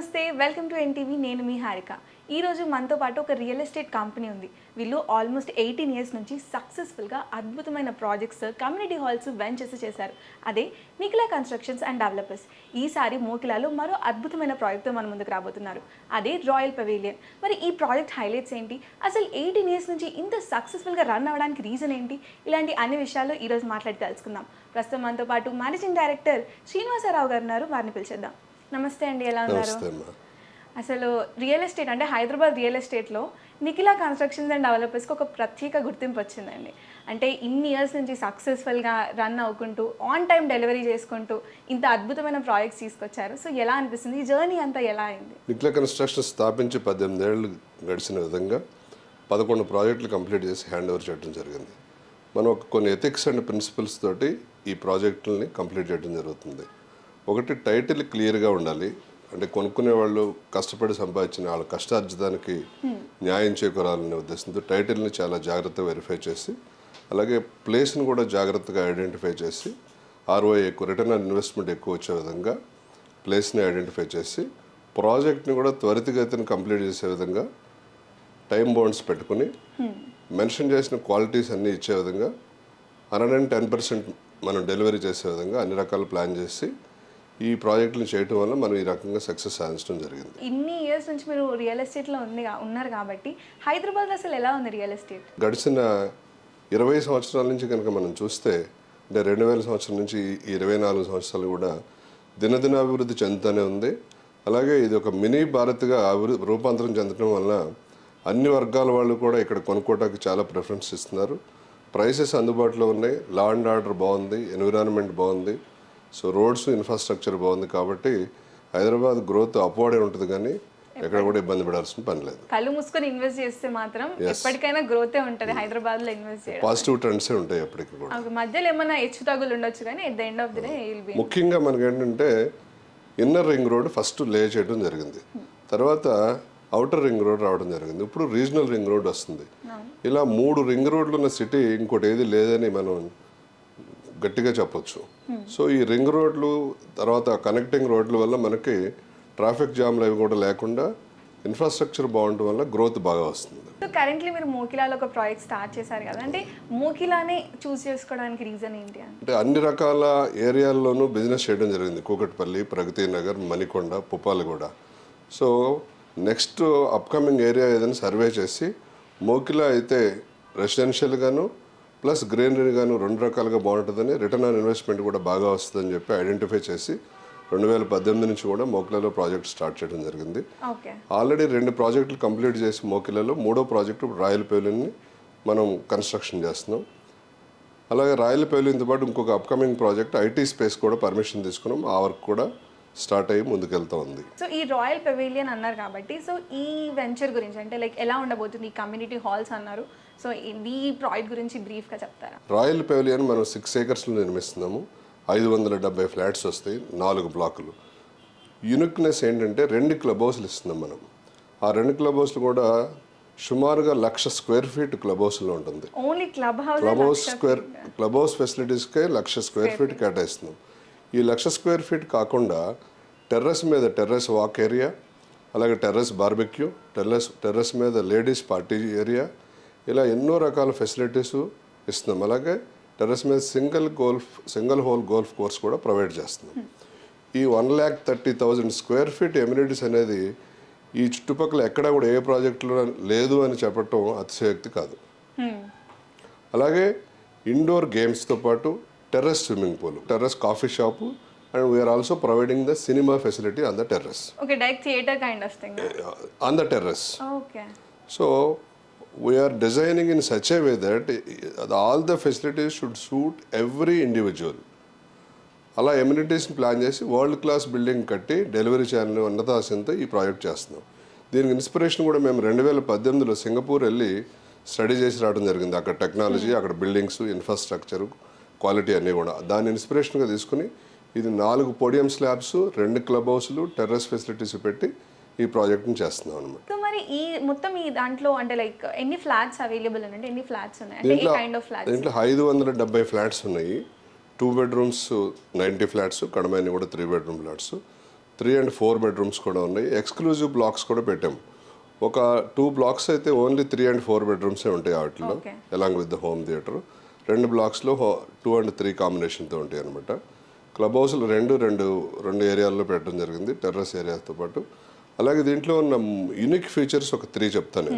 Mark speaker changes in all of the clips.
Speaker 1: నమస్తే, welcome to NTV. నేను మీ హారిక. ఈరోజు మనతో పాటు ఒక రియల్ ఎస్టేట్ కంపెనీ ఉంది. వీళ్ళు ఆల్మోస్ట్ 18 ఇయర్స్ నుంచి సక్సెస్ఫుల్గా అద్భుతమైన ప్రాజెక్ట్స్, కమ్యూనిటీ హాల్స్, వెంచర్స్ చేశారు. అదే నిఖిల కన్స్ట్రక్షన్స్ అండ్ డెవలపర్స్. ఈసారి మోకిలాలో మరో అద్భుతమైన ప్రాజెక్ట్తో మన ముందుకు రాబోతున్నారు. అదే రాయల్ పెవిలియన్. మరి ఈ ప్రాజెక్ట్ హైలైట్స్ ఏంటి, అసలు 18 ఇయర్స్ నుంచి ఇంత సక్సెస్ఫుల్గా రన్ అవ్వడానికి రీజన్ ఏంటి, ఇలాంటి అన్ని విషయాలు ఈరోజు మాట్లాడి తెలుసుకుందాం. ప్రస్తుతం మనతో పాటు మేనేజింగ్ డైరెక్టర్ శ్రీనివాసరావు గారు ఉన్నారు. వారిని పిలిచేద్దాం. నమస్తే అండి, ఎలా ఉన్నారు? అసలు రియల్ ఎస్టేట్ అంటే హైదరాబాద్ రియల్ ఎస్టేట్లో నిఖిల కన్స్ట్రక్షన్స్ అండ్ డెవలపర్స్కి ఒక ప్రత్యేక గుర్తింపు వచ్చిందండి. అంటే ఇన్ని ఇయర్స్ నుంచి సక్సెస్ఫుల్గా రన్ అవ్వుకుంటూ ఆన్ టైం డెలివరీ చేసుకుంటూ ఇంత అద్భుతమైన ప్రాజెక్ట్స్ తీసుకొచ్చారు. సో ఎలా అనిపిస్తుంది, ఈ జర్నీ అంతా ఎలా అయింది?
Speaker 2: నిఖిల కన్స్ట్రక్షన్ స్థాపించి 18 ఏళ్ళు గడిచిన విధంగా 11 ప్రాజెక్టులు కంప్లీట్ చేసి హ్యాండ్ ఓవర్ చేయడం జరిగింది. మనం కొన్ని ఎథిక్స్ అండ్ ప్రిన్సిపల్స్ తోటి ఈ ప్రాజెక్టులని కంప్లీట్ చేయడం జరుగుతుంది. ఒకటి, టైటిల్ క్లియర్గా ఉండాలి. అంటే కొనుక్కునే వాళ్ళు కష్టపడి సంపాదించిన వాళ్ళ కష్టార్జితానికి న్యాయం చేకూరాలనే ఉద్దేశంతో టైటిల్ని చాలా జాగ్రత్తగా వెరిఫై చేసి, అలాగే ప్లేస్ని కూడా జాగ్రత్తగా ఐడెంటిఫై చేసి, ROI ఎక్కువ, రిటర్న్ ఆన్ ఇన్వెస్ట్మెంట్ ఎక్కువ వచ్చే విధంగా ప్లేస్ని ఐడెంటిఫై చేసి, ప్రాజెక్ట్ని కూడా త్వరితగతిని కంప్లీట్ చేసే విధంగా టైం బౌండ్స్ పెట్టుకుని, మెన్షన్ చేసిన క్వాలిటీస్ అన్నీ ఇచ్చే విధంగా 110% మనం డెలివరీ చేసే విధంగా అన్ని రకాల ప్లాన్ చేసి ఈ ప్రాజెక్టులను చేయటం వల్ల మనం ఈ రకంగా సక్సెస్ సాధించడం జరిగింది.
Speaker 1: ఇన్ని ఇయర్స్ నుంచి మీరు రియల్ ఎస్టేట్లో ఉన్నారు కాబట్టి హైదరాబాద్లో అసలు ఎలా ఉంది రియల్ ఎస్టేట్?
Speaker 2: గడిచిన 20 సంవత్సరాల నుంచి కనుక మనం చూస్తే, అంటే 2000 సంవత్సరం నుంచి ఈ 24 సంవత్సరాలు కూడా దినదినాభివృద్ధి చెందుతూనే ఉంది. అలాగే ఇది ఒక మినీ భారత్గా రూపాంతరం చెందడం వల్ల అన్ని వర్గాల వాళ్ళు కూడా ఇక్కడ కొనుక్కోవడానికి చాలా ప్రిఫరెన్స్ ఇస్తున్నారు. ప్రైసెస్ అందుబాటులో ఉన్నాయి, లా అండ్ ఆర్డర్ బాగుంది, ఎన్విరాన్మెంట్ బాగుంది, సో రోడ్స్ ఇన్ఫ్రాస్ట్రక్చర్ బాగుంది. కాబట్టి హైదరాబాద్ గ్రోత్ అప్వర్డే ఉంటుంది, కానీ ఎక్కడ కూడా ఇబ్బంది పడాల్సిన పని లేదు.
Speaker 1: కళ్ళు మూసుకొని ఇన్వెస్ట్ చేస్తే మాత్రం ఎప్పటికైనా గ్రోతే ఉంటుంది. హైదరాబాద్ లో ఇన్వెస్ట్ చేయడం
Speaker 2: పాజిటివ్ ట్రెండ్సే ఉంటాయి ఎప్పటికీ కూడా.
Speaker 1: మధ్యలో ఏమైనా హెచ్చు తగులు ఉండొచ్చు, కానీ at the end of the day
Speaker 2: ముఖ్యంగా మనకి ఏంటంటే ఇన్నర్ రింగ్ రోడ్ ఫస్ట్ లే చేయడం జరిగింది, తర్వాత అవుటర్ రింగ్ రోడ్ రావడం జరిగింది, ఇప్పుడు రీజనల్ రింగ్ రోడ్ వస్తుంది. ఇలా 3 రింగ్ రోడ్లు ఉన్న సిటీ ఇంకోటి ఏది లేదని మనం గట్టిగా చెప్పొచ్చు. సో ఈ రింగ్ రోడ్లు తర్వాత కనెక్టింగ్ రోడ్ల వల్ల మనకి ట్రాఫిక్ జామ్లు అవి కూడా లేకుండా ఇన్ఫ్రాస్ట్రక్చర్ బాగుండటం వల్ల గ్రోత్ బాగా వస్తుంది.
Speaker 1: సో కరెంట్లీ మీరు మోకిలాలో ఒక ప్రాజెక్ట్ స్టార్ట్ చేశారు కదా, అంటే మోకిలానే చూస్ చేసుకోవడానికి రీజన్ ఏంటి?
Speaker 2: అంటే అన్ని రకాల ఏరియాల్లోనూ బిజినెస్ చేయడం జరిగింది. Kukatpally, Pragathi Nagar, Manikonda, Puppalaguda. So next upcoming area ఏదైనా సర్వే చేసి మోకిలా అయితే రెసిడెన్షియల్గాను ప్లస్ గ్రీనరీ గాను 2 రకాలుగా బాగుంటుందని, రిటర్న్ ఆన్ ఇన్వెస్ట్మెంట్ కూడా బాగా వస్తుందని చెప్పి ఐడెంటిఫై చేసి 2018 నుంచి కూడా మోకిలాలో ప్రాజెక్ట్ స్టార్ట్ చేయడం జరిగింది. ఆల్రెడీ 2 ప్రాజెక్టులు కంప్లీట్ చేసి మోకిలాలో 3వ ప్రాజెక్టు రాయల్ పెవిలియన్ని మనం కన్స్ట్రక్షన్ చేస్తున్నాం. అలాగే రాయల్ పెవిలియన్తో పాటు ఇంకొక అప్కమింగ్ ప్రాజెక్ట్ IT స్పేస్ కూడా పర్మిషన్ తీసుకున్నాం. ఆ వర్క్ కూడా స్టార్ట్ అయ్యి ముందుకెళ్తా ఉంది.
Speaker 1: సో ఈ రాయల్ పెవిలియన్ అన్నారు కాబట్టి, సో ఈ వెంచర్ గురించి అంటే లైక్ ఎలా ఉండబోతుంది? ఈ కమ్యూనిటీ హాల్స్ అన్నారు, సో ఈ ప్రాజెక్ట్ గురించి బ్రీఫ్గా చెప్తారా?
Speaker 2: రాయల్ పెవిలియన్ మనం 6 ఏకర్స్లో నిర్మిస్తున్నాము. 570 ఫ్లాట్స్ వస్తాయి, 4 బ్లాకులు. యూనిక్నెస్ ఏంటంటే 2 క్లబ్ హౌస్లు ఇస్తున్నాం మనం. ఆ 2 క్లబ్ హౌస్లు కూడా సుమారుగా 1,00,000 స్క్వేర్ ఫీట్ క్లబ్ హౌస్లో ఉంటుంది.
Speaker 1: ఓన్లీ క్లబ్
Speaker 2: హౌస్ ఫెసిలిటీస్కే 1,00,000 స్క్వేర్ ఫీట్ కేటాయిస్తున్నాం. ఈ 1,00,000 స్క్వేర్ ఫీట్ కాకుండా టెర్రస్ మీద టెర్రస్ వాక్ ఏరియా, అలాగే టెర్రస్ బార్బెక్యూ, టెర్రస్ మీద లేడీస్ పార్టీ ఏరియా, ఇలా ఎన్నో రకాల ఫెసిలిటీస్ ఇస్తున్నాం. అలాగే టెర్రస్ మీద సింగిల్ హోల్ గోల్ఫ్ కోర్స్ కూడా ప్రొవైడ్ చేస్తున్నాం. ఈ 1,30,000 స్క్వేర్ ఫీట్ ఎమ్యూనిటీస్ అనేది ఈ చుట్టుపక్కల ఎక్కడా కూడా ఏ ప్రాజెక్టులో లేదు అని చెప్పటం అతిశయోక్తి కాదు. అలాగే ఇండోర్ గేమ్స్తో పాటు terrace swimming pool, terrace coffee shop, and we are also providing the cinema facility on the terrace.
Speaker 1: Okay, direct theatre kind of thing
Speaker 2: on the terrace.
Speaker 1: Okay.
Speaker 2: So we are designing in such a way that all the facilities should suit every individual. అలా ఎమ్యూనిటీస్ని plan చేసి world class building కట్టి delivery చేయాలని ఉన్నతాశంతో ఈ project చేస్తున్నాం. దీనికి inspiration కూడా మేము 2018లో Singapore వెళ్ళి స్టడీ చేసి రావడం జరిగింది. అక్కడ టెక్నాలజీ, అక్కడ బిల్డింగ్స్, ఇన్ఫ్రాస్ట్రక్చరు, క్వాలిటీ అన్నీ కూడా దాన్ని ఇన్స్పిరేషన్గా తీసుకుని ఇది 4 పోడియం స్లాబ్స్, 2 క్లబ్ హౌస్లు, టెర్రస్ ఫెసిలిటీస్ పెట్టి ఈ ప్రాజెక్ట్ని చేస్తున్నాం అనమాట.
Speaker 1: సో మరి ఈ మొత్తం ఈ దాంట్లో అంటే లైక్ ఎన్ని ఫ్లాట్స్ అవైలబుల్ ఉన్నాయి, ఎన్ని ఫ్లాట్స్ ఉన్నాయి, అంటే ఏ కైండ్ ఆఫ్ ఫ్లాట్స్?
Speaker 2: దీంట్లో 570 ఫ్లాట్స్ ఉన్నాయి. 2 బెడ్రూమ్స్ 90 ఫ్లాట్స్, కడమైనవి కూడా 3 బెడ్రూమ్ ఫ్లాట్స్. 3 and 4 బెడ్రూమ్స్ కూడా ఉన్నాయి. ఎక్స్క్లూజివ్ బ్లాక్స్ కూడా పెట్టాము. ఒక 2 బ్లాక్స్ అయితే ఓన్లీ 3 and 4 బెడ్రూమ్సే ఉంటాయి వాటిలో, along with the home theatre. 2 బ్లాక్స్లో 2 and 3 కాంబినేషన్తో ఉంటాయి అనమాట. క్లబ్ హౌస్లు రెండు ఏరియాల్లో పెట్టడం జరిగింది, టెర్రస్ ఏరియాతో పాటు. అలాగే దీంట్లో ఉన్న యూనిక్ ఫీచర్స్ ఒక 3 చెప్తాను.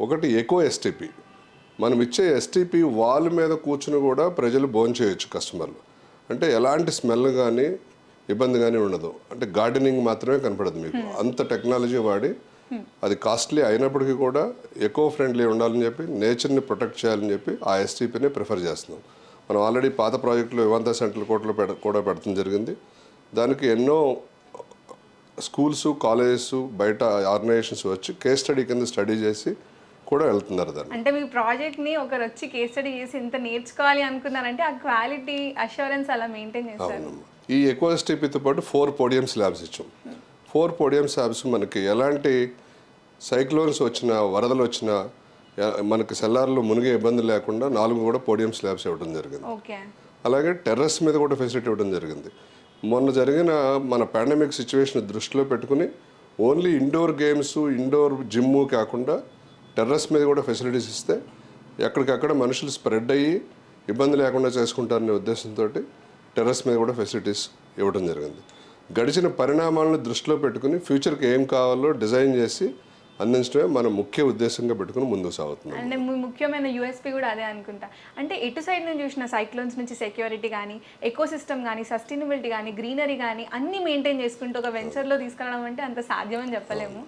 Speaker 2: ఒకటి ఎకో ఎస్టీపీ. మనం ఇచ్చే ఎస్టీపీ వాల్ మీద కూర్చుని కూడా ప్రజలు భోంచేయచ్చు కస్టమర్లు. అంటే ఎలాంటి స్మెల్ కానీ ఇబ్బంది కానీ ఉండదు. అంటే గార్డెనింగ్ మాత్రమే కనపడదు మీకు, అంత టెక్నాలజీ వాడి. అది కాస్ట్లీ అయినప్పటికీ కూడా ఎకో ఫ్రెండ్లీ ఉండాలని చెప్పి, నేచర్ని ప్రొటెక్ట్ చేయాలని చెప్పి ఆ ఎస్టీపీని ప్రిఫర్ చేస్తున్నాం. మనం ఆల్రెడీ పాత ప్రాజెక్టులో వివాంత సెంట్రల్ కోర్టులో కూడా పెట్టడం జరిగింది. దానికి ఎన్నో స్కూల్స్, కాలేజెస్, బయట ఆర్గనైజేషన్స్ వచ్చి కేస్ స్టడీ కింద స్టడీ చేసి కూడా వెళ్తున్నారు దాన్ని.
Speaker 1: అంటే మీ ప్రాజెక్ట్ని ఒకరు వచ్చి కేస్ స్టడీ చేసి ఇంత నేర్చుకోవాలి అనుకున్నారంటే ఆ క్వాలిటీ అష్యూరెన్స్ అలా మెయింటైన్ చేస్తారు.
Speaker 2: ఈ ఎకో ఎస్టీపీతో పాటు 4 పోడియం స్లాబ్స్ ఇచ్చాం. 4 పోడియం స్లాబ్స్ మనకి ఎలాంటి సైక్లోన్స్ వచ్చినా, వరదలు వచ్చినా మనకి సెల్లార్లో మునిగే ఇబ్బంది లేకుండా 4 కూడా పోడియం స్లాబ్స్ ఇవ్వడం జరిగింది. అలాగే టెర్రస్ మీద కూడా ఫెసిలిటీ ఇవ్వడం జరిగింది. మొన్న జరిగిన మన పాండమిక్ సిచ్యువేషన్ దృష్టిలో పెట్టుకుని only indoor games, indoor gym కాకుండా టెర్రస్ మీద కూడా ఫెసిలిటీస్ ఇస్తే ఎక్కడికక్కడ మనుషులు స్ప్రెడ్ అయ్యి ఇబ్బంది లేకుండా చేసుకుంటారనే ఉద్దేశంతో టెర్రస్ మీద కూడా ఫెసిలిటీస్ ఇవ్వడం జరిగింది. గడిచిన పరిణామాలను దృష్టిలో పెట్టుకుని ఫ్యూచర్కి ఏం కావాలో డిజైన్ చేసి అందించడమే మన ముఖ్య ఉద్దేశంగా పెట్టుకుని ముందుకు సాగుతున్నాం.
Speaker 1: అంటే ముఖ్యమైన యూఎస్పీ కూడా అదే అనుకుంటా. అంటే ఎటు సైడ్ నుంచి చూసిన సైక్లోన్స్ నుంచి సెక్యూరిటీ కానీ, ఎకోసిస్టమ్ కానీ, సస్టైనబిలిటీ కానీ, గ్రీనరీ కానీ అన్నీ మెయింటైన్ చేసుకుంటూ ఒక వెంచర్లో తీసుకురావడం అంటే అంత సాధ్యమని చెప్పలేము.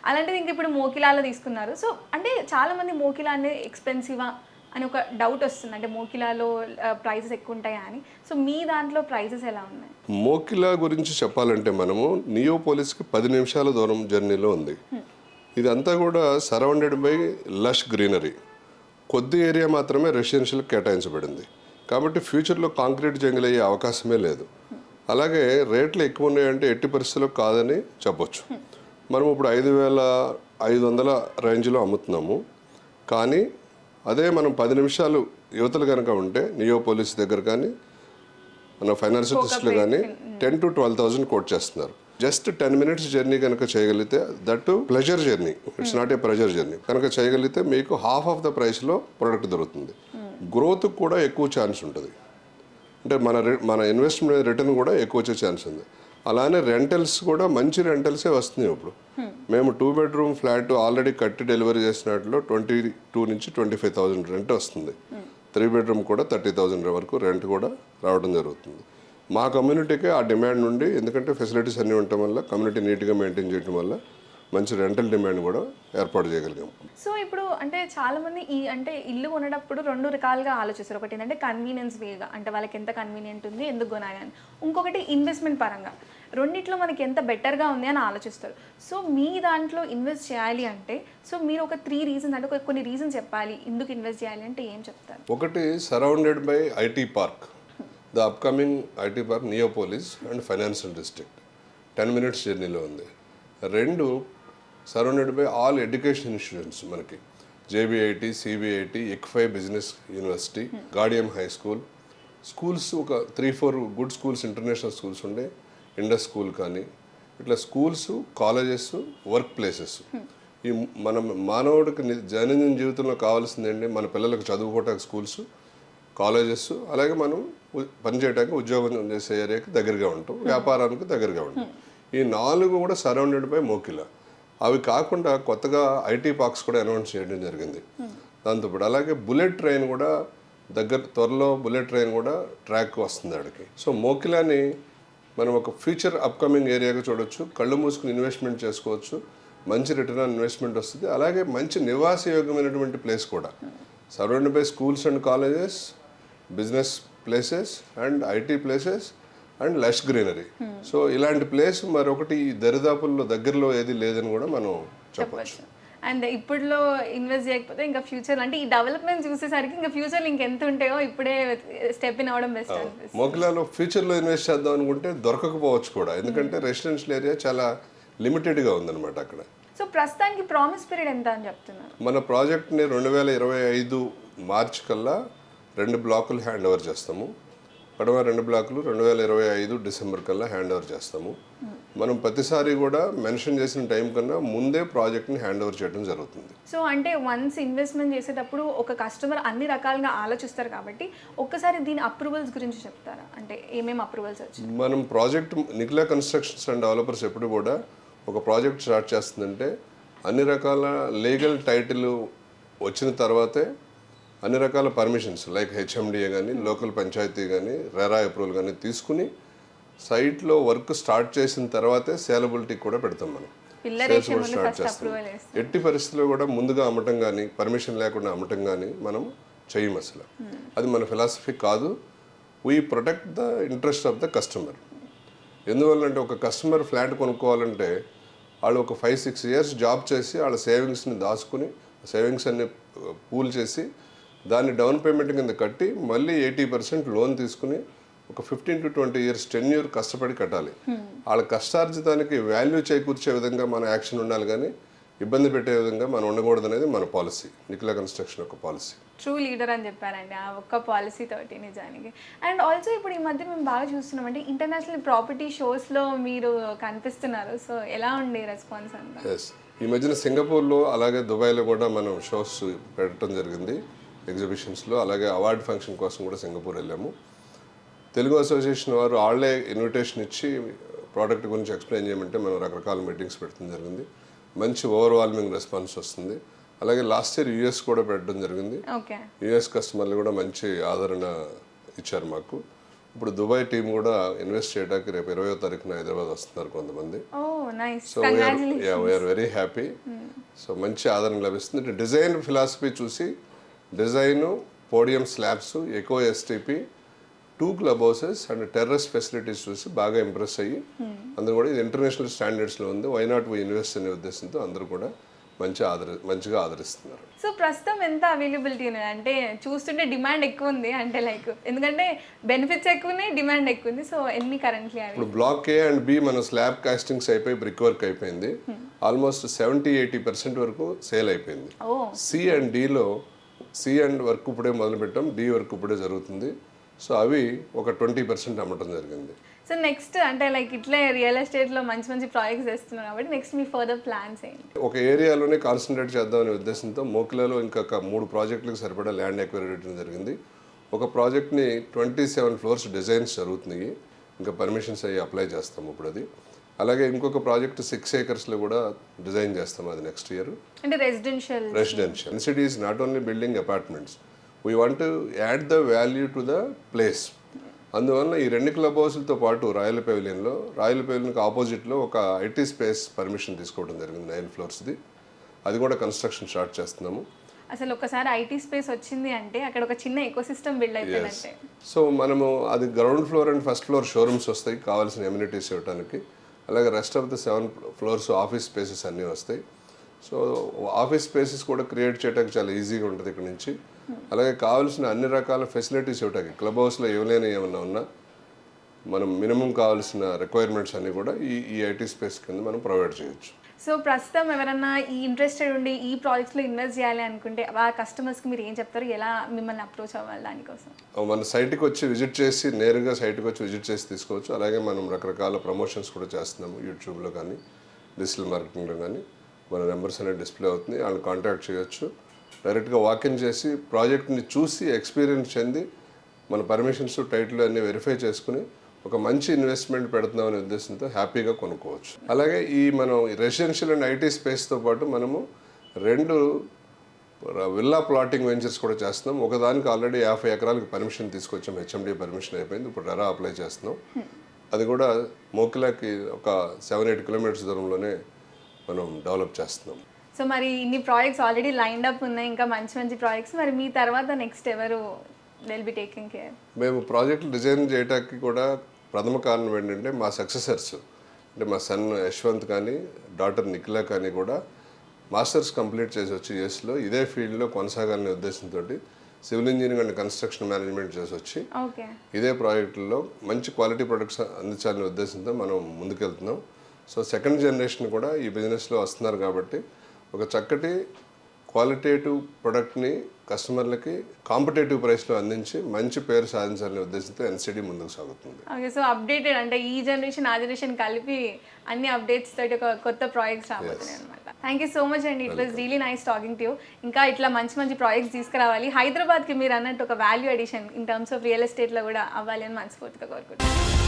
Speaker 1: అలాంటిది ఇంక ఇప్పుడు మోకిలాలో తీసుకున్నారు. సో అంటే చాలామంది మోకిలా అనేది ఎక్స్పెన్సివా అని ఒక డౌట్ వస్తుంది. అంటే మోకిలాలో ప్రైజెస్ ఎక్కువ ఉంటాయా అని. సో మీ దాంట్లో ప్రైజెస్ ఎలా ఉన్నాయి?
Speaker 2: మోకిలా గురించి చెప్పాలంటే మనము నియోపోలిస్కి 10 నిమిషాల దూరం జర్నీలో ఉంది. ఇదంతా కూడా సరౌండెడ్ బై లష్ గ్రీనరీ. కొద్ది ఏరియా మాత్రమే రెసిడెన్షియల్ కేటాయించబడింది. కాబట్టి ఫ్యూచర్లో కాంక్రీట్ జంగిల్ అయ్యే అవకాశమే లేదు. అలాగే రేట్లు ఎక్కువ ఉన్నాయంటే ఎట్టి పరిస్థితుల్లో కాదని చెప్పొచ్చు. మనం ఇప్పుడు 5,500 రేంజ్లో అమ్ముతున్నాము. కానీ అదే మనం 10 నిమిషాలు యువతలు కనుక ఉంటే నియోపోలిస్ దగ్గర కానీ మన ఫైనాన్షియల్ డిస్ట్రిక్ట్లో కానీ 10,000 to 12,000 కోట్ చేస్తున్నారు. జస్ట్ 10 minutes జర్నీ కనుక చేయగలిగితే, that pleasure journey, it's not a pressure journey కనుక చేయగలిగితే మీకు హాఫ్ ఆఫ్ ద ప్రైస్లో ప్రోడక్ట్ దొరుకుతుంది. గ్రోత్ కూడా ఎక్కువ ఛాన్స్ ఉంటుంది. అంటే మన ఇన్వెస్ట్మెంట్ రిటర్న్ కూడా ఎక్కువ వచ్చే ఛాన్స్ ఉంది. అలానే రెంటల్స్ కూడా మంచి రెంటల్సే వస్తున్నాయి. ఇప్పుడు మేము 2 bedroom ఫ్లాట్ ఆల్రెడీ కట్టి డెలివరీ చేసినట్లో 22 నుంచి 25,000 రెంట్ వస్తుంది. 3 bedroom కూడా 30,000 వరకు రెంట్ కూడా రావడం జరుగుతుంది. మా కమ్యూనిటీకి ఆ డిమాండ్ నుండి, ఎందుకంటే ఫెసిలిటీస్ అన్నీ ఉండటం వల్ల, కమ్యూనిటీ నీట్గా మెయింటైన్ చేయడం వల్ల మంచి రెంటల్ డిమాండ్ కూడా ఏర్పాటు చేయగలిగాం.
Speaker 1: సో ఇప్పుడు అంటే చాలామంది అంటే ఇల్లు కొనేటప్పుడు 2 రకాలుగా ఆలోచిస్తారు. ఒకటి ఏంటంటే కన్వీనియన్స్ వేగా, అంటే వాళ్ళకి ఎంత కన్వీనియంట్ ఉంది, ఎందుకు కొనాలని. ఇంకొకటి ఇన్వెస్ట్మెంట్ పరంగా. రెండిట్లో మనకి ఎంత బెటర్గా ఉంది అని ఆలోచిస్తారు. సో మీ దాంట్లో ఇన్వెస్ట్ చేయాలి అంటే, సో మీరు ఒక 3 reasons అంటే కొన్ని రీజన్స్ చెప్పాలి ఎందుకు ఇన్వెస్ట్ చేయాలి అంటే ఏం చెప్తారు?
Speaker 2: ఒకటి, surrounded by IT park, the upcoming IT park Neopolis and financial district 10 minutes జర్నీలో ఉంది. 2, surrounded by all education institutions. మనకి JBIT, CBIT, ICFAI business university, Gaudium high school, schools ఒక 3-4 గుడ్ స్కూల్స్, ఇంటర్నేషనల్ స్కూల్స్ ఉండే, Indus school కానీ, ఇట్లా schools, colleges, work places. ఈ మన మానవుడికి దైనందిన జీవితంలో కావాల్సిందండి మన పిల్లలకు చదువుకోవటానికి స్కూల్స్, కాలేజెస్, అలాగే మనం పనిచేయడానికి, ఉద్యోగం చేసే ఏరియాకి దగ్గరగా ఉంటాం, వ్యాపారానికి దగ్గరగా ఉంటాం. ఈ 4 కూడా సరౌండెడ్ బై మోకిలా. అవి కాకుండా కొత్తగా ఐటీ పార్క్స్ కూడా అనౌన్స్ చేయడం జరిగింది దాంతోపాటు. అలాగే బుల్లెట్ ట్రైన్ కూడా త్వరలో బుల్లెట్ ట్రైన్ కూడా ట్రాక్ వస్తుంది అక్కడికి. సో మోకిలాని మనం ఒక ఫ్యూచర్ అప్కమింగ్ ఏరియాగా చూడొచ్చు. కళ్ళు మూసుకుని ఇన్వెస్ట్మెంట్ చేసుకోవచ్చు, మంచి రిటర్న్ ఆన్ ఇన్వెస్ట్మెంట్ వస్తుంది. అలాగే మంచి నివాసయోగ్యమైనటువంటి ప్లేస్ కూడా, surrounded by schools and colleges, business places and IT places and lush greenery. So ఇలాంటి ప్లేస్ మరొకటి దరిదాపుల్లో దగ్గరలో ఏది లేదని కూడా మనం చెప్పచ్చు.
Speaker 1: అండ్ ఇప్పుడులో ఇన్వెస్ట్ చేయకపోతే ఇంకా ఫ్యూచర్, అంటే ఈ డెవలప్మెంట్ చూసేసరికి ఇంకా ఫ్యూచర్లో ఇంకెంత ఉంటాయో ఇప్పుడే స్టెప్ ఇన్ అవ్వడం బెస్ట్ అనిపిస్తుంది.
Speaker 2: మోకిలాలో ఫ్యూచర్లో ఇన్వెస్ట్ చేద్దాం అనుకుంటే దొరకకపోవచ్చు కూడా, ఎందుకంటే రెసిడెన్షియల్ ఏరియా చాలా లిమిటెడ్గా ఉందన్నమాట అక్కడ.
Speaker 1: సో ప్రస్తుతానికి ప్రామిస్ పీరియడ్ ఎంత అని చెప్తున్నారు?
Speaker 2: మన ప్రాజెక్ట్ని 2025 మార్చ్ కల్లా 2 బ్లాకులు హ్యాండ్ ఓవర్ చేస్తాము. పడవ 2 బ్లాకులు 2025 డిసెంబర్ కల్లా హ్యాండ్ ఓవర్ చేస్తాము. మనం ప్రతిసారి కూడా మెన్షన్ చేసిన టైం కన్నా ముందే ప్రాజెక్ట్ని హ్యాండ్ ఓవర్ చేయడం జరుగుతుంది.
Speaker 1: సో అంటే వన్స్ ఇన్వెస్ట్మెంట్ చేసేటప్పుడు ఒక కస్టమర్ అన్ని రకాలుగా ఆలోచిస్తారు కాబట్టి ఒక్కసారి దీని అప్రూవల్స్ గురించి చెప్తారా? అంటే ఏమేమి అప్రూవల్స్ వచ్చాయి?
Speaker 2: మనం project Nikhila constructions and developers ఎప్పుడు కూడా ఒక ప్రాజెక్ట్ స్టార్ట్ చేస్తుందంటే అన్ని రకాల లీగల్ టైటిల్ వచ్చిన తర్వాతే అన్ని రకాల పర్మిషన్స్ లైక్ హెచ్ఎండిఏ కానీ లోకల్ పంచాయతీ కానీ రెరా అప్రూవల్ కానీ తీసుకుని సైట్లో వర్క్ స్టార్ట్ చేసిన తర్వాతే సేలబిలిటీ కూడా పెడతాం మనం. సేల్స్ కూడా స్టార్ట్ చేస్తాం. ఎట్టి పరిస్థితుల్లో కూడా ముందుగా అమ్మటం కానీ పర్మిషన్ లేకుండా అమ్మటం కానీ మనం చెయ్యం అసలు. అది మన ఫిలాసఫీ కాదు. We protect the interest of the customer. ఎందువల్లంటే ఒక కస్టమర్ ఫ్లాట్ కొనుక్కోవాలంటే వాళ్ళు ఒక 5-6 ఇయర్స్ జాబ్ చేసి వాళ్ళ సేవింగ్స్ని దాచుకుని సేవింగ్స్ అన్ని పూల్ చేసి దాన్ని డౌన్ పేమెంట్ కింద కట్టి మళ్ళీ 80% లోన్ తీసుకుని ఒక 15 to 20 ఇయర్స్ టెన్యూర్ కష్టపడి కట్టాలి. వాళ్ళ కష్టార్జితానికి వాల్యూ చేకూర్చే విధంగా మన యాక్షన్ ఉండాలి కానీ ఇబ్బంది పెట్టే విధంగా మనం ఉండకూడదు అనేది మన పాలసీ, నిఖిలా కన్స్ట్రక్షన్ యొక్క పాలసీ.
Speaker 1: ట్రూ లీడర్ అని చెప్పారండి ఆ ఒక్క పాలసీ తోటి నిజానికి. అండ్ ఆల్సో ఇప్పుడు ఈ మధ్య మేము బాగా చూస్తున్నాం అంటే ఇంటర్నేషనల్ ప్రాపర్టీ షోస్లో మీరు కనిపిస్తున్నారు. సో ఎలా ఉండే రెస్పాన్స్ అంతా?
Speaker 2: ఎస్, ఈ మధ్యన సింగపూర్లో అలాగే దుబాయ్లో కూడా మనం షోస్ పెట్టడం జరిగింది ఎగ్జిబిషన్స్లో. అలాగే అవార్డు ఫంక్షన్ కోసం కూడా సింగపూర్ వెళ్ళాము. తెలుగు అసోసియేషన్ వారు వాళ్ళే ఇన్విటేషన్ ఇచ్చి ప్రోడక్ట్ గురించి ఎక్స్ప్లెయిన్ చేయమంటే మనం రకరకాల మీటింగ్స్ పెట్టడం జరిగింది. మంచి ఓవర్వాల్మింగ్ రెస్పాన్స్ వస్తుంది. అలాగే లాస్ట్ ఇయర్ యూఎస్ కూడా పెట్టడం జరిగింది. యూఎస్ కస్టమర్లు కూడా మంచి ఆదరణ ఇచ్చారు మాకు. ఇప్పుడు దుబాయ్ టీం కూడా ఇన్వెస్ట్ చేయడానికి రేపు 20వ తారీఖున హైదరాబాద్ వస్తున్నారు కొంతమంది. So we are very happy. So మంచి ఆదరణ లభిస్తుంది. డిజైన్ ఫిలాసఫీ చూసి design, podium slabs, eco STP, 2 club houses and terrace facilities చూసి బాగా ఇంప్రెస్ అయ్యి అందరూ కూడా ఇది ఇంటర్నేషనల్ స్టాండర్డ్స్లో ఉంది, వై నాట్ వీ ఇన్వెస్ట్ అనే ఉద్దేశంతో అందరూ కూడా మంచిగా ఆదరిస్తున్నారు.
Speaker 1: సో ప్రస్తుతం ఎంత అవైలబిలిటీ ఉంది అంటే చూస్తుంటే డిమాండ్ ఎక్కువ ఉంది అంటే లైక్ ఎందుకంటే బెనిఫిట్స్ ఎక్కువ ఉన్నాయి, డిమాండ్ ఎక్కువ ఉంది. సో ఎన్ని కరెంట్లీ
Speaker 2: ఇప్పుడు బ్లాక్ ఏ అండ్ బి మన స్లాబ్ కాస్టింగ్స్ అయిపోయి బ్రిక్ వర్క్ అయిపోయింది. ఆల్మోస్ట్ 70-80% వరకు సేల్ అయిపోయింది. సి అండ్ డిలో సి అండ్ వర్క్ ఇప్పుడే మొదలు పెట్టాం, డి వర్క్ ఇప్పుడే జరుగుతుంది. సో అవి ఒక 20% అమ్మటం జరిగింది.
Speaker 1: సో నెక్స్ట్ అంటే లైక్ ఇట్లే రియల్ ఎస్టేట్లో మంచి మంచి ప్రాజెక్ట్స్ వేస్తున్నారు కాబట్టి నెక్స్ట్ మీ ఫర్దర్ ప్లాన్స్ ఏంటి?
Speaker 2: ఒక ఏరియాలోనే కాన్సన్ట్రేట్ చేద్దామనే ఉద్దేశంతో మోకిలాలో ఇంకా 3 ప్రాజెక్టులకు సరిపడా ల్యాండ్ ఎక్వైర్ చేయడం జరిగింది. ఒక ప్రాజెక్ట్ని 27 ఫ్లోర్స్ డిజైన్స్ జరుగుతున్నాయి, ఇంకా పర్మిషన్స్ అయ్యి అప్లై చేస్తాము ఇప్పుడు అది. అలాగే ఇంకొక ప్రాజెక్ట్ 6 acresలో కూడా డిజైన్ చేస్తాం అది నెక్స్ట్ ఇయర్.
Speaker 1: అంటే residential
Speaker 2: density is not only building apartments, we want to add the value to the place. అందువల్ల ఈ 2 క్లబ్ హౌస్లతో పాటు రాయల్ పెవిలియన్కి ఆపోజిట్లో ఒక ఐటీ స్పేస్ పర్మిషన్ తీసుకోవడం జరిగింది 9 ఫ్లోర్స్ది. అది కూడా కన్స్ట్రక్షన్ స్టార్ట్ చేస్తున్నాము.
Speaker 1: అసలు ఒకసారి ఐటీ స్పేస్ వచ్చింది అంటే అక్కడ ఒక చిన్న ఎకోసిస్టమ్ బిల్డ్ అయిపోయినట్టే.
Speaker 2: సో మనము అది ground floor and first floor showrooms వస్తాయి కావాల్సిన ఎమ్యూనిటీస్ ఇవ్వడానికి. అలాగే rest of the 7 floors office spaces అన్నీ వస్తాయి. సో ఆఫీస్ స్పేసెస్ కూడా క్రియేట్ చేయడానికి చాలా ఈజీగా ఉంటుంది ఇక్కడ నుంచి. అలాగే కావాల్సిన అన్ని రకాల ఫెసిలిటీస్ ఇవ్వడానికి క్లబ్ హౌస్లో ఏమైనా ఉన్నా మనం మినిమం కావాల్సిన రిక్వైర్మెంట్స్ అన్నీ కూడా ఈ ఐటీ స్పేస్ కింద మనం ప్రొవైడ్ చేయొచ్చు.
Speaker 1: సో ప్రస్తుతం ఎవరన్నా ఈ ఇంట్రెస్టెడ్ ఉండి ఈ ప్రాజెక్ట్స్లో ఇన్వెస్ట్ చేయాలి అనుకుంటే ఆ కస్టమర్స్కి మీరు ఏం చెప్తారు, ఎలా మిమ్మల్ని అప్రోచ్ అవ్వాలి దానికోసం?
Speaker 2: మన సైట్కి వచ్చి విజిట్ చేసి నేరుగా సైట్కి వచ్చి విజిట్ చేసి తీసుకోవచ్చు. అలాగే మనం రకరకాల ప్రమోషన్స్ కూడా చేస్తున్నాము యూట్యూబ్లో కానీ డిజిటల్ మార్కెటింగ్లో కానీ. మన నెంబర్స్ అనేది డిస్ప్లే అవుతుంది, వాళ్ళని కాంటాక్ట్ చేయొచ్చు. డైరెక్ట్గా వాకిన్ చేసి ప్రాజెక్ట్ని చూసి ఎక్స్పీరియన్స్ చెంది మన పర్మిషన్స్ టైటిల్ అన్నీ వెరిఫై చేసుకుని ఒక మంచి ఇన్వెస్ట్మెంట్ పెడుతున్నాం అనే ఉద్దేశంతో హ్యాపీగా కొనుక్కోవచ్చు. అలాగే ఈ మనం రెసిడెన్షియల్ అండ్ ఐటీ స్పేస్తో పాటు మనము 2 విల్లా ప్లాటింగ్ వెంచర్స్ కూడా చేస్తున్నాం. ఒకదానికి ఆల్రెడీ 50 ఎకరాలకు పర్మిషన్ తీసుకొచ్చాం, హెచ్ఎండి పర్మిషన్ అయిపోయింది, ఇప్పుడు రెరా అప్లై చేస్తున్నాం. అది కూడా మోకిలాకి ఒక 7-8 కిలోమీటర్స్ దూరంలోనే మనం డెవలప్ చేస్తున్నాం.
Speaker 1: సో మరి ఇన్ని ప్రాజెక్ట్స్ ఆల్రెడీ లైన్డ్ అప్ ఉన్నాయి, ఇంకా మంచి మంచి ప్రాజెక్ట్స్. మరి మీ తర్వాత నెక్స్ట్ ఎవరు విల్ బి టేకింగ్ కేర్?
Speaker 2: మేము ప్రాజెక్టులు డిజైన్ చేయడానికి కూడా ప్రథమ కారణం ఏంటంటే మా సక్సెసర్స్ అంటే మా సన్ యశ్వంత్ కానీ డాటర్ నిఖిలా కానీ కూడా మాస్టర్స్ కంప్లీట్ చేసి వచ్చి యూఎస్లో ఇదే ఫీల్డ్లో కొనసాగాలనే ఉద్దేశంతో civil engineering and construction management చేసి వచ్చి ఇదే ప్రాజెక్టుల్లో మంచి క్వాలిటీ ప్రొడక్ట్స్ అందించాలనే ఉద్దేశంతో మనం ముందుకెళ్తున్నాం. సో సెకండ్ జనరేషన్ కూడా ఈ బిజినెస్లో వస్తున్నారు కాబట్టి ఒక చక్కటి క్వాలిటేటివ్ ప్రొడక్ట్ని కస్టమర్లకి కాంపిటేటివ్ ప్రైస్లో అందించి మంచి పేరు సాధించాలనే ఉద్దేశంతో ఎన్సిడి ముందుకు సాగుతుంది.
Speaker 1: ఓకే, సో అప్డేటెడ్ అంటే ఈ జనరేషన్ ఆ జనరేషన్ కలిపి అన్ని అప్డేట్స్ తోటి ఒక కొత్త ప్రాజెక్ట్స్ రాబోతున్నాయి అనమాట. థ్యాంక్ యూ సో మచ్ అండి, it was really nice talking to you. ఇంకా ఇట్లా మంచి మంచి ప్రాజెక్ట్స్ తీసుకురావాలి, హైదరాబాద్కి మీరు అన్నట్టు ఒక value addition in terms of real ఎస్టేట్లో కూడా అవ్వాలి అని మనస్ఫూర్తిగా కోరుకుంటున్నాను.